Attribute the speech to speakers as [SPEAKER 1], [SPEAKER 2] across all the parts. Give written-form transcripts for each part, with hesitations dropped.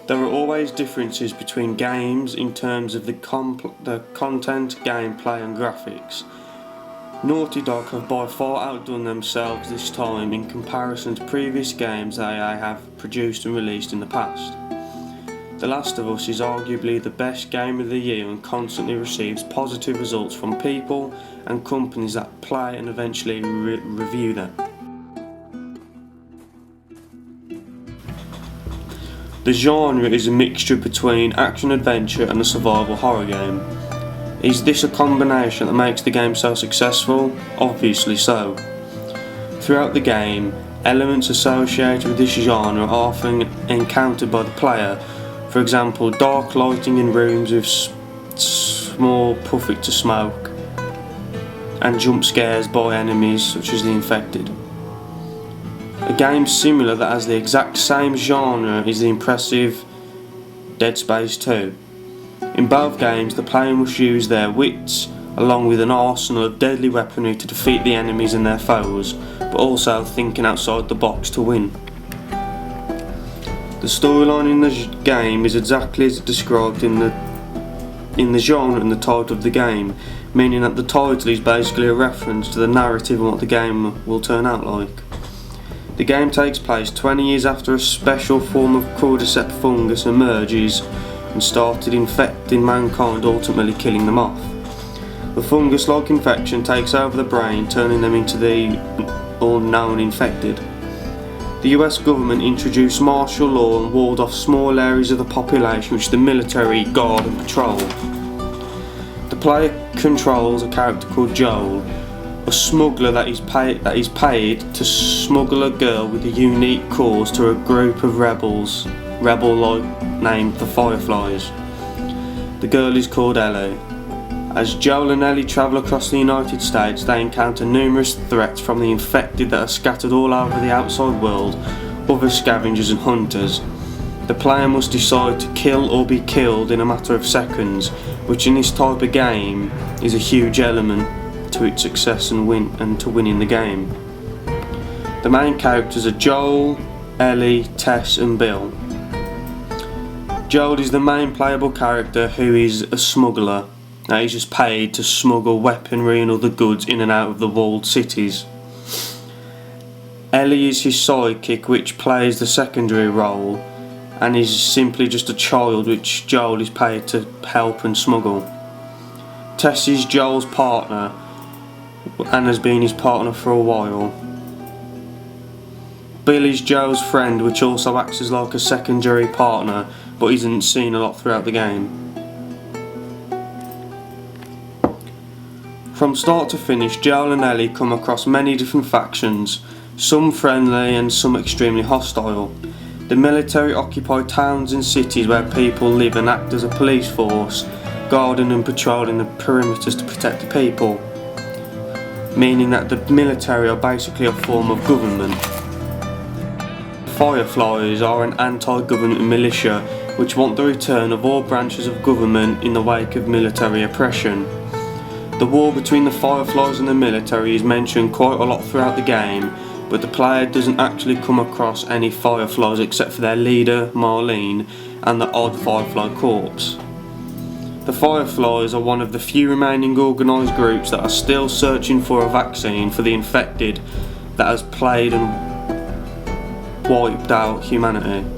[SPEAKER 1] There are always differences between games in terms of the content, gameplay and graphics. Naughty Dog have by far outdone themselves this time in comparison to previous games they have produced and released in the past. The Last of Us is arguably the best game of the year and constantly receives positive results from people and companies that play and eventually review them. The genre is a mixture between action-adventure and a survival horror game. Is this a combination that makes the game so successful? Obviously so. Throughout the game, elements associated with this genre are often encountered by the player. For example, dark lighting in rooms with small puffets of smoke, and jump scares by enemies such as the infected. A game similar that has the exact same genre is the impressive Dead Space 2. In both games, the player must use their wits along with an arsenal of deadly weaponry to defeat the enemies and their foes, but also thinking outside the box to win. The storyline in the game is exactly as described in the genre and the title of the game, meaning that the title is basically a reference to the narrative and what the game will turn out like. The game takes place 20 years after a special form of cordyceps fungus emerges and started infecting mankind, ultimately killing them off. The fungus-like infection takes over the brain, turning them into the unknown infected. The US government introduced martial law and walled off small areas of the population which the military guard and patrol. The player controls a character called Joel, a smuggler that is paid to smuggle a girl with a unique cause to a group of rebel-like named the Fireflies. The girl is called Ellie. As Joel and Ellie travel across the United States, they encounter numerous threats from the infected that are scattered all over the outside world, other scavengers and hunters. The player must decide to kill or be killed in a matter of seconds, which in this type of game is a huge element to its success and to winning the game. The main characters are Joel, Ellie, Tess and Bill. Joel is the main playable character who is a smuggler. Now he's just paid to smuggle weaponry and other goods in and out of the walled cities. Ellie is his sidekick, which plays the secondary role and is simply just a child which Joel is paid to help and smuggle. Tess is Joel's partner and has been his partner for a while. Bill is Joel's friend, which also acts as like a secondary partner but isn't seen a lot throughout the game. From start to finish, Joel and Ellie come across many different factions, some friendly and some extremely hostile. The military occupy towns and cities where people live and act as a police force, guarding and patrolling the perimeters to protect the people, meaning that the military are basically a form of government. Fireflies are an anti-government militia which want the return of all branches of government in the wake of military oppression. The war between the Fireflies and the military is mentioned quite a lot throughout the game, but the player doesn't actually come across any Fireflies except for their leader, Marlene, and the odd Firefly corpse. The Fireflies are one of the few remaining organised groups that are still searching for a vaccine for the infected that has plagued and wiped out humanity.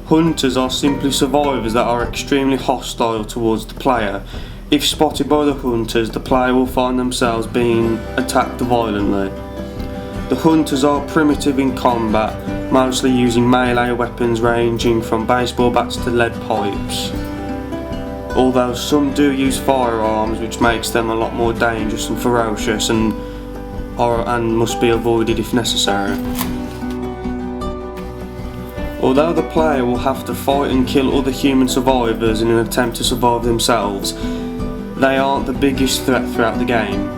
[SPEAKER 1] Hunters are simply survivors that are extremely hostile towards the player. If spotted by the hunters, the player will find themselves being attacked violently. The hunters are primitive in combat, mostly using melee weapons ranging from baseball bats to lead pipes. Although some do use firearms, which makes them a lot more dangerous and ferocious and must be avoided if necessary. Although the player will have to fight and kill other human survivors in an attempt to survive themselves, they aren't the biggest threat throughout the game.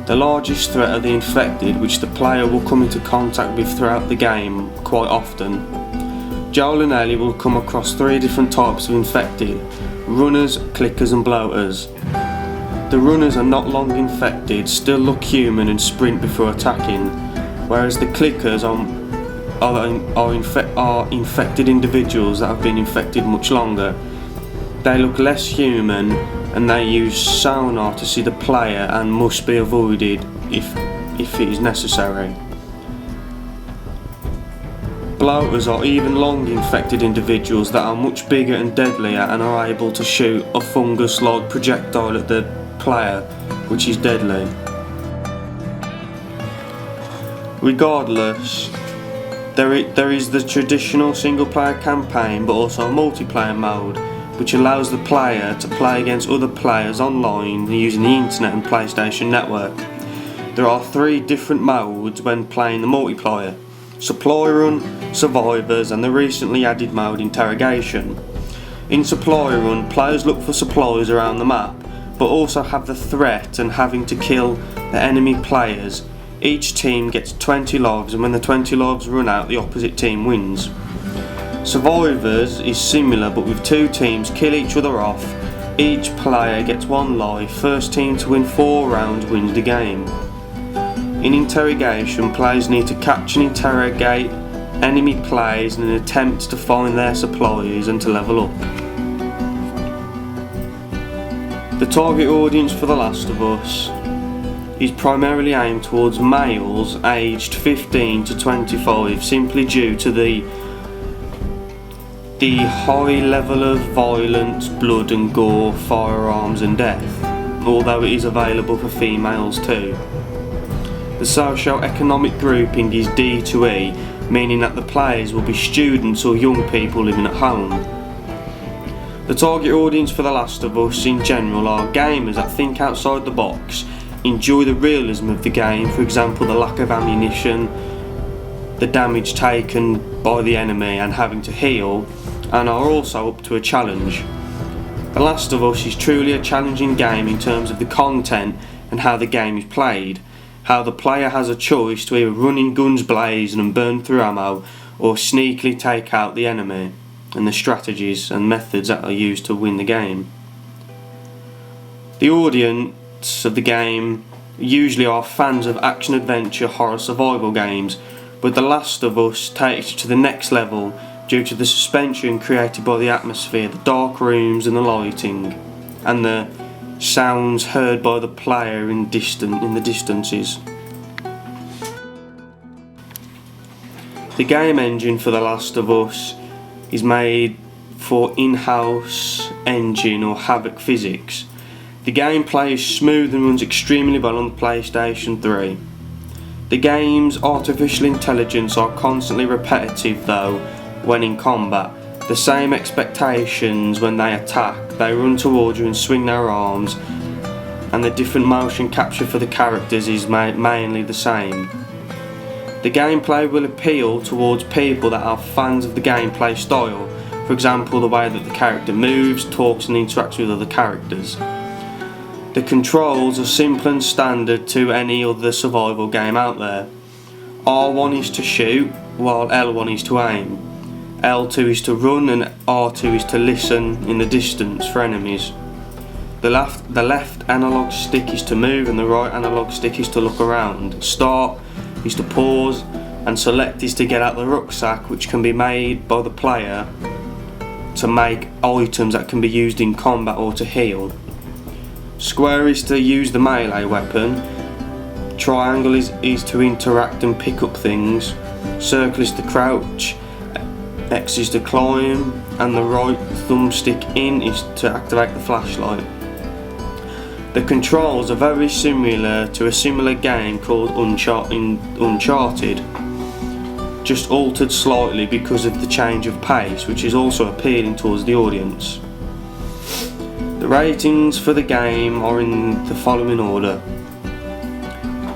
[SPEAKER 1] The largest threat are the infected, which the player will come into contact with throughout the game quite often. Joel and Ellie will come across 3 different types of infected: runners, clickers and bloaters. The runners are not long infected, still look human and sprint before attacking. whereas the clickers are infected individuals that have been infected much longer. They look less human and they use sonar to see the player and must be avoided if it is necessary. Bloaters are even long infected individuals that are much bigger and deadlier and are able to shoot a fungus-like projectile at the player, which is deadly. Regardless, there is the traditional single-player campaign, but also a multiplayer mode, which allows the player to play against other players online using the internet and PlayStation Network. There are 3 different modes when playing the multiplayer: Supply Run, Survivors, and the recently added mode Interrogation. In Supply Run, players look for supplies around the map, but also have the threat and having to kill the enemy players. Each team gets 20 lives, and when the 20 lives run out, the opposite team wins. Survivors is similar, but with 2 teams kill each other off. Each player gets 1 life. First team to win 4 rounds wins the game. In Interrogation, players need to catch and interrogate enemy players in an attempt to find their supplies and to level up. The target audience for The Last of Us is primarily aimed towards males aged 15 to 25, simply due to the high level of violence, blood and gore, firearms and death, although it is available for females too. The socio-economic grouping is D to E, meaning that the players will be students or young people living at home. The target audience for The Last of Us in general are gamers that think outside the box, enjoy the realism of the game, for example the lack of ammunition, the damage taken by the enemy and having to heal, and are also up to a challenge. The Last of Us is truly a challenging game in terms of the content and how the game is played, how the player has a choice to either run in guns blazing and burn through ammo, or sneakily take out the enemy, and the strategies and methods that are used to win the game. The audience of the game usually are fans of action adventure horror survival games, but The Last of Us takes it to the next level due to the suspension created by the atmosphere, the dark rooms and the lighting, and the sounds heard by the player in the distances. The game engine for The Last of Us is made for in-house engine or Havoc physics. The gameplay is smooth and runs extremely well on the PlayStation 3. The game's artificial intelligence are constantly repetitive though when in combat. The same expectations when they attack, they run towards you and swing their arms, and the different motion capture for the characters is mainly the same. The gameplay will appeal towards people that are fans of the gameplay style, for example the way that the character moves, talks and interacts with other characters. The controls are simple and standard to any other survival game out there. R1 is to shoot, while L1 is to aim. L2 is to run and R2 is to listen in the distance for enemies. The left analog stick is to move and the right analog stick is to look around. Start is to pause and select is to get out the rucksack, which can be made by the player to make items that can be used in combat or to heal. Square is to use the melee weapon. Triangle is to interact and pick up things. Circle is to crouch. X is to climb, and the right thumbstick in is to activate the flashlight. The controls are very similar to a similar game called Uncharted, just altered slightly because of the change of pace, which is also appealing towards the audience. The ratings for the game are in the following order: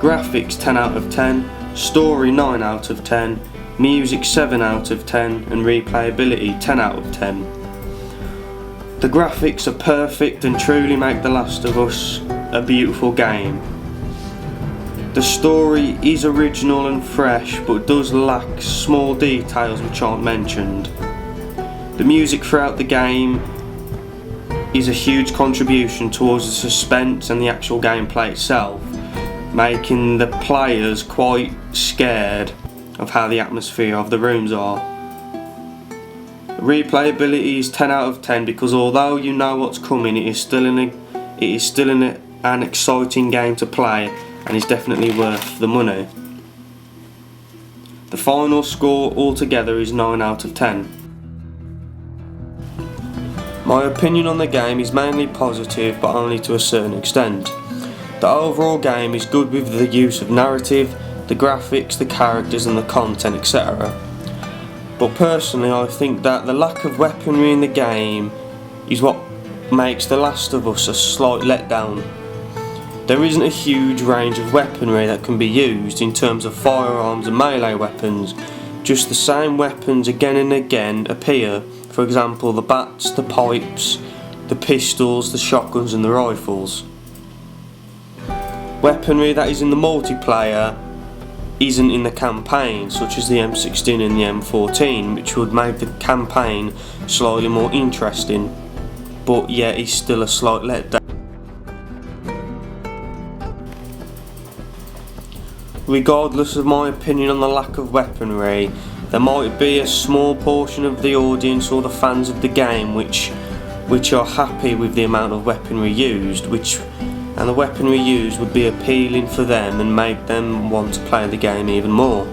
[SPEAKER 1] graphics 10 out of 10, story 9 out of 10, music 7 out of 10 and replayability 10 out of 10. The graphics are perfect and truly make The Last of Us a beautiful game. The story is original and fresh but does lack small details which aren't mentioned. The music throughout the game is a huge contribution towards the suspense and the actual gameplay itself, making the players quite scared of how the atmosphere of the rooms are. Replayability is 10 out of 10 because although you know what's coming, it is still an exciting game to play and is definitely worth the money. The final score altogether is 9 out of 10. My opinion on the game is mainly positive, but only to a certain extent. The overall game is good with the use of narrative, the graphics, the characters and the content, etc. But personally I think that the lack of weaponry in the game is what makes The Last of Us a slight letdown. There isn't a huge range of weaponry that can be used in terms of firearms and melee weapons. Just the same weapons again and again appear, for example the bats, the pipes, the pistols, the shotguns and the rifles. Weaponry that is in the multiplayer isn't in the campaign, such as the M16 and the M14, which would make the campaign slightly more interesting, but yet it's still a slight letdown. Regardless of my opinion on the lack of weaponry, there might be a small portion of the audience or the fans of the game which are happy with the amount of weaponry used, and the weaponry used would be appealing for them and make them want to play the game even more.